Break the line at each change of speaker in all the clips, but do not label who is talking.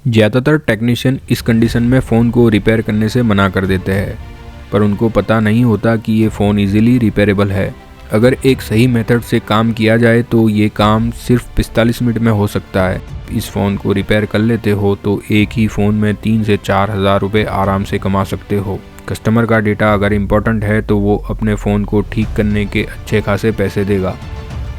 ज़्यादातर टेक्नीशियन इस कंडीशन में फ़ोन को रिपेयर करने से मना कर देते हैं, पर उनको पता नहीं होता कि ये फ़ोन इजीली रिपेयरेबल है। अगर एक सही मेथड से काम किया जाए तो ये काम सिर्फ 45 मिनट में हो सकता है। इस फ़ोन को रिपेयर कर लेते हो तो एक ही फ़ोन में 3 से 4 हज़ार रुपये आराम से कमा सकते हो। कस्टमर का डेटा अगर इम्पोर्टेंट है तो वो अपने फ़ोन को ठीक करने के अच्छे खासे पैसे देगा।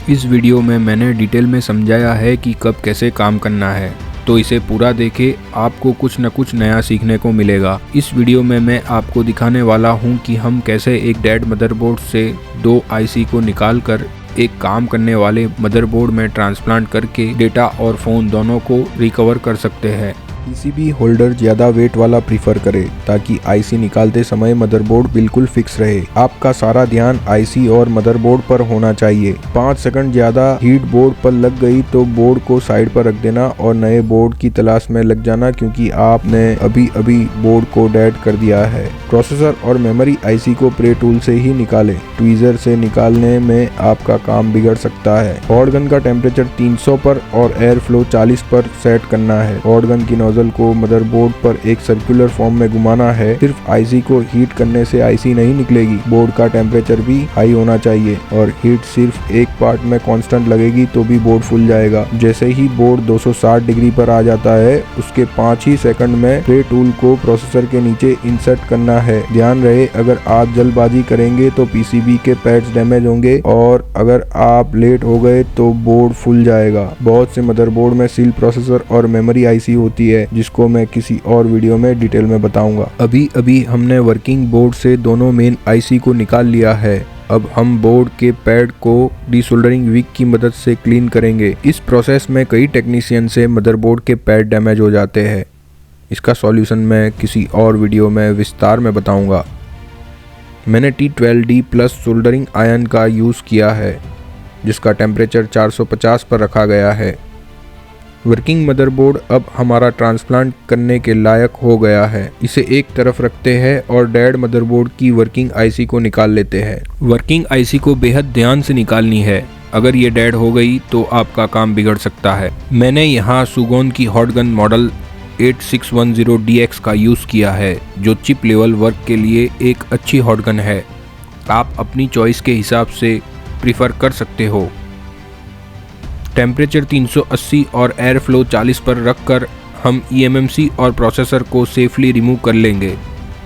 इस वीडियो में मैंने डिटेल में समझाया है कि कब कैसे काम करना है, तो इसे पूरा देखें, आपको कुछ न कुछ नया सीखने को मिलेगा। इस वीडियो में मैं आपको दिखाने वाला हूं कि हम कैसे एक डेड मदरबोर्ड से 2 आईसी को निकाल कर एक काम करने वाले मदरबोर्ड में ट्रांसप्लांट करके डेटा और फ़ोन दोनों को रिकवर कर सकते हैं।
पीसीबी होल्डर ज़्यादा वेट वाला प्रीफर करें ताकि आईसी निकालते समय मदरबोर्ड बिल्कुल फिक्स रहे। आपका सारा ध्यान आईसी और मदरबोर्ड पर होना चाहिए। 5 सेकंड ज़्यादा हीट बोर्ड पर लग गई तो बोर्ड को साइड पर रख देना और नए बोर्ड की तलाश में लग जाना, क्योंकि आपने अभी बोर्ड को डेड कर दिया है। प्रोसेसर और मेमोरी आईसी को प्रे टूल से ही निकालें। ट्वीजर से निकालने में आपका काम बिगड़ सकता है। हॉट गन का टेम्परेचर 300 पर और एयर फ्लो 40 पर सेट करना है। हॉट गन की नोजल को मदरबोर्ड पर एक सर्कुलर फॉर्म में घुमाना है। सिर्फ आईसी को हीट करने से आईसी नहीं निकलेगी, बोर्ड का टेम्परेचर भी हाई होना चाहिए और हीट सिर्फ एक पार्ट में कांस्टेंट लगेगी तो भी बोर्ड फूल जाएगा। जैसे ही बोर्ड 260 डिग्री पर आ जाता है उसके 5 ही सेकंड में प्रे टूल को प्रोसेसर के नीचे इंसर्ट करना है। ध्यान रहे, अगर आप जल्दबाजी करेंगे तो पीसीबी के पैड्स डैमेज होंगे और अगर आप लेट हो गए तो बोर्ड फूल जाएगा। बहुत से मदरबोर्ड में सील प्रोसेसर और मेमोरी आईसी होती है, जिसको मैं किसी और वीडियो में डिटेल में बताऊंगा। अभी हमने वर्किंग बोर्ड से दोनों मेन आईसी को निकाल लिया है। अब हम बोर्ड के पैड को डीसोल्डरिंग विक की मदद से क्लीन करेंगे। इस प्रोसेस में कई टेक्नीशियन से मदरबोर्ड के पैड डैमेज हो जाते हैं। इसका सॉल्यूशन मैं किसी और वीडियो में विस्तार में बताऊंगा। मैंने T12D प्लस सोल्डरिंग आयरन का यूज़ किया है, जिसका टेम्परेचर 450 पर रखा गया है। वर्किंग मदरबोर्ड अब हमारा ट्रांसप्लांट करने के लायक हो गया है। इसे एक तरफ रखते हैं और डेड मदरबोर्ड की वर्किंग आईसी को निकाल लेते हैं। वर्किंग आईसी को बेहद ध्यान से निकालनी है, अगर ये डेड हो गई तो आपका काम बिगड़ सकता है। मैंने यहाँ सुगोन की हॉट गन मॉडल 8610DX का यूज़ किया है, जो चिप लेवल वर्क के लिए एक अच्छी हॉट गन है। आप अपनी चॉइस के हिसाब से प्रीफर कर सकते हो। टेम्परेचर 380 और एयर फ्लो 40 पर रखकर हम eMMC और प्रोसेसर को सेफली रिमूव कर लेंगे,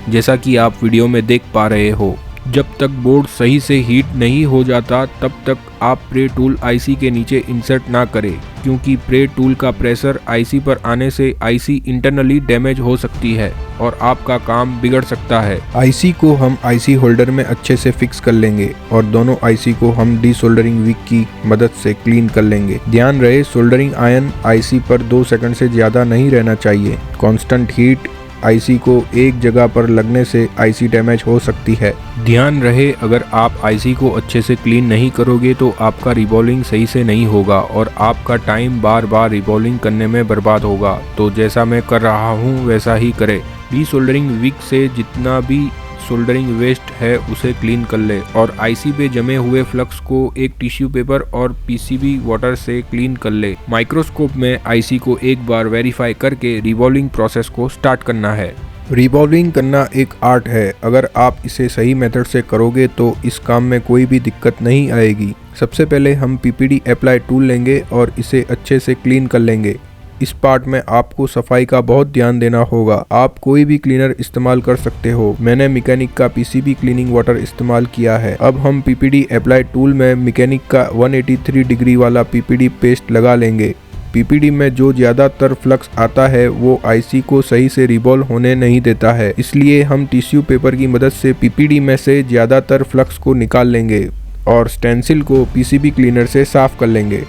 जैसा कि आप वीडियो में देख पा रहे हो। जब तक बोर्ड सही से हीट नहीं हो जाता तब तक आप प्रे टूल आईसी के नीचे इंसर्ट ना करें, क्योंकि प्रे टूल का प्रेशर आईसी पर आने से आईसी इंटरनली डैमेज हो सकती है और आपका काम बिगड़ सकता है। आईसी को हम आईसी होल्डर में अच्छे से फिक्स कर लेंगे और दोनों आईसी को हम डीसोल्डरिंग विक की मदद से क्लीन कर लेंगे। ध्यान रहे, सोल्डरिंग आयरन आईसी पर 2 सेकंड से ज़्यादा नहीं रहना चाहिए। कांस्टेंट हीट आईसी को एक जगह पर लगने से आईसी डैमेज हो सकती है। ध्यान रहे, अगर आप आईसी को अच्छे से क्लीन नहीं करोगे तो आपका रिबॉलिंग सही से नहीं होगा और आपका टाइम बार बार रिबॉलिंग करने में बर्बाद होगा। तो जैसा मैं कर रहा हूँ वैसा ही करें। डीसोल्डरिंग विक से जितना भी सोल्डरिंग वेस्ट है उसे क्लीन कर ले और आईसी पे जमे हुए फ्लक्स को एक टिश्यू पेपर और पीसीबी वाटर से क्लीन कर ले। माइक्रोस्कोप में आईसी को एक बार वेरीफाई करके रिवॉल्विंग प्रोसेस को स्टार्ट करना है। रिवॉल्विंग करना एक आर्ट है। अगर आप इसे सही मेथड से करोगे तो इस काम में कोई भी दिक्कत नहीं आएगी। सबसे पहले हम पीपीडी अप्लाई टूल लेंगे और इसे अच्छे से क्लीन कर लेंगे। इस पार्ट में आपको सफाई का बहुत ध्यान देना होगा। आप कोई भी क्लीनर इस्तेमाल कर सकते हो। मैंने मैकेनिक का पीसीबी क्लीनिंग वाटर इस्तेमाल किया है। अब हम पीपीडी अप्लाई टूल में मैकेनिक का 183 डिग्री वाला पीपीडी पेस्ट लगा लेंगे। पीपीडी में जो ज्यादातर फ्लक्स आता है वो आईसी को सही से रिवॉल्व होने नहीं देता है, इसलिए हम टिश्यू पेपर की मदद से पीपीडी में से ज्यादातर फ्लक्स को निकाल लेंगे और स्टेंसिल को पीसीबी क्लीनर से साफ कर लेंगे।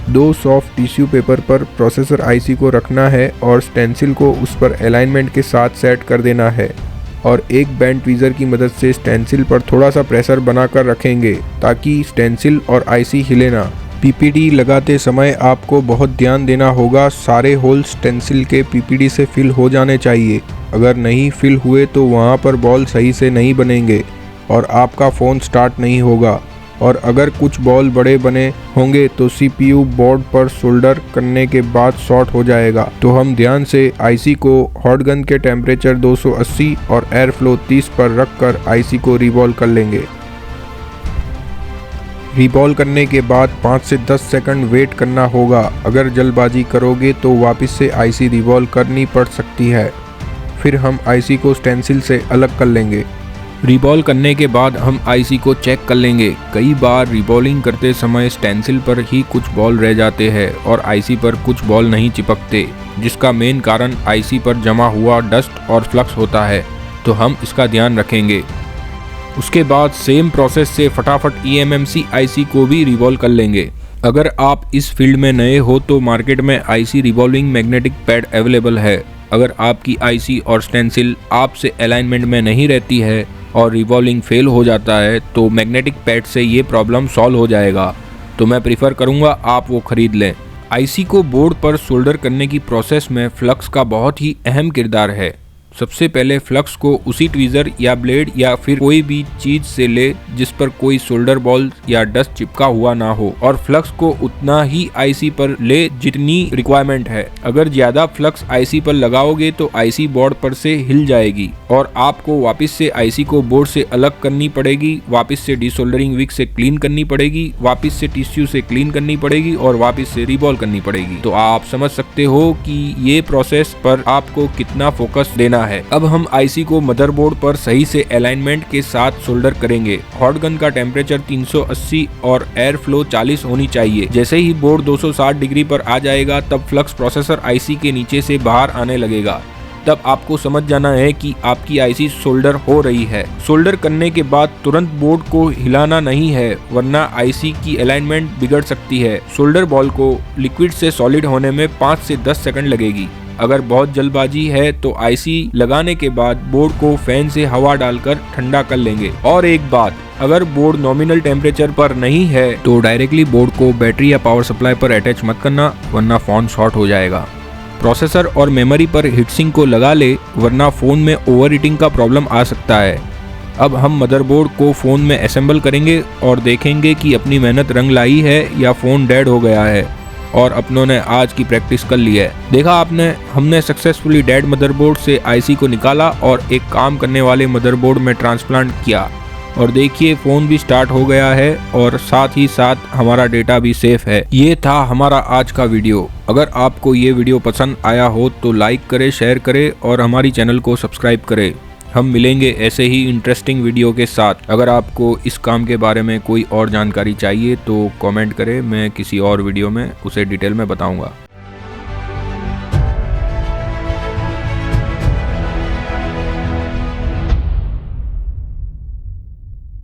2 सॉफ्ट टिश्यू पेपर पर प्रोसेसर आईसी को रखना है और स्टेंसिल को उस पर अलाइनमेंट के साथ सेट कर देना है और एक बैंड ट्वीजर की मदद से स्टेंसिल पर थोड़ा सा प्रेशर बनाकर रखेंगे ताकि स्टेंसिल और आईसी हिले ना। पीपीडी लगाते समय आपको बहुत ध्यान देना होगा। सारे होल स्टेंसिल के पीपीडी से फिल हो जाने चाहिए। अगर नहीं फिल हुए तो वहाँ पर बॉल सही से नहीं बनेंगे और आपका फ़ोन स्टार्ट नहीं होगा। और अगर कुछ बॉल बड़े बने होंगे तो CPU बोर्ड पर सोल्डर करने के बाद शॉर्ट हो जाएगा। तो हम ध्यान से IC को हॉट गन के टेम्परेचर 280 और एयर फ्लो 30 पर रखकर IC को रिवॉल्व कर लेंगे। रिवॉल्व करने के बाद 5 से 10 सेकंड वेट करना होगा। अगर जल्दबाजी करोगे तो वापस से IC रिवॉल्व करनी पड़ सकती है। फिर हम IC को स्टेंसिल से अलग कर लेंगे।
रिवॉल्व करने के बाद हम IC को चेक कर लेंगे। कई बार रिवॉल्विंग करते समय स्टेंसिल पर ही कुछ बॉल रह जाते हैं और IC पर कुछ बॉल नहीं चिपकते, जिसका मेन कारण IC पर जमा हुआ डस्ट और फ्लक्स होता है। तो हम इसका ध्यान रखेंगे। उसके बाद सेम प्रोसेस से फटाफट eMMC IC को भी रिवॉल्व कर लेंगे। अगर आप इस फील्ड में नए हो तो मार्केट में IC revolving magnetic pad available है। अगर आपकी IC और स्टेंसिल आपसे अलाइनमेंट में नहीं रहती है और रिवॉल्विंग फेल हो जाता है तो मैग्नेटिक पैड से ये प्रॉब्लम सॉल्व हो जाएगा। तो मैं प्रीफर करूँगा आप वो खरीद लें। IC को बोर्ड पर सोल्डर करने की प्रोसेस में फ्लक्स का बहुत ही अहम किरदार है। सबसे पहले फ्लक्स को उसी ट्वीज़र या ब्लेड या फिर कोई भी चीज से ले जिस पर कोई सोल्डर बॉल या डस्ट चिपका हुआ ना हो, और फ्लक्स को उतना ही IC पर ले जितनी रिक्वायरमेंट है। अगर ज्यादा फ्लक्स IC पर लगाओगे तो IC बोर्ड पर से हिल जाएगी और आपको वापस से IC को बोर्ड से अलग करनी पड़ेगी, वापस से डिसोल्डरिंग विक से क्लीन करनी पड़ेगी, वापस से टिश्यू से क्लीन करनी पड़ेगी और वापस से रिवॉल्व करनी पड़ेगी। तो आप समझ सकते हो कि ये प्रोसेस पर आपको कितना फोकस देना है। अब हम IC को मदरबोर्ड पर सही से अलाइनमेंट के साथ सोल्डर करेंगे। हॉट गन का टेम्परेचर 380 और एयर फ्लो 40 होनी चाहिए। जैसे ही बोर्ड 260 डिग्री पर आ जाएगा तब फ्लक्स प्रोसेसर IC के नीचे से बाहर आने लगेगा। तब आपको समझ जाना है कि आपकी IC सोल्डर हो रही है। सोल्डर करने के बाद तुरंत बोर्ड को हिलाना नहीं है, वरना IC की अलाइनमेंट बिगड़ सकती है। सोल्डर बॉल को लिक्विड से सॉलिड होने में 5 से 10 सेकंड लगेगी। अगर बहुत जल्दबाजी है तो IC लगाने के बाद बोर्ड को फैन से हवा डालकर ठंडा कर लेंगे। और एक बात, अगर बोर्ड नॉमिनल टेम्परेचर पर नहीं है तो डायरेक्टली बोर्ड को बैटरी या पावर सप्लाई पर अटैच मत करना, वरना फोन शॉर्ट हो जाएगा। प्रोसेसर और मेमोरी पर हीटसिंक को लगा ले, वरना फ़ोन में ओवरहीटिंग का प्रॉब्लम आ सकता है। अब हम मदरबोर्ड को फ़ोन में असेंबल करेंगे और देखेंगे कि अपनी मेहनत रंग लाई है या फ़ोन डेड हो गया है और अपनों ने आज की प्रैक्टिस कर ली है। देखा आपने, हमने सक्सेसफुली डेड मदरबोर्ड से IC को निकाला और एक काम करने वाले मदरबोर्ड में ट्रांसप्लांट किया। और देखिए फ़ोन भी स्टार्ट हो गया है और साथ ही साथ हमारा डेटा भी सेफ है। ये था हमारा आज का वीडियो। अगर आपको ये वीडियो पसंद आया हो तो लाइक करें, शेयर करें और हमारी चैनल को सब्सक्राइब करें। हम मिलेंगे ऐसे ही इंटरेस्टिंग वीडियो के साथ। अगर आपको इस काम के बारे में कोई और जानकारी चाहिए तो कमेंट करें, मैं किसी और वीडियो में उसे डिटेल में बताऊंगा।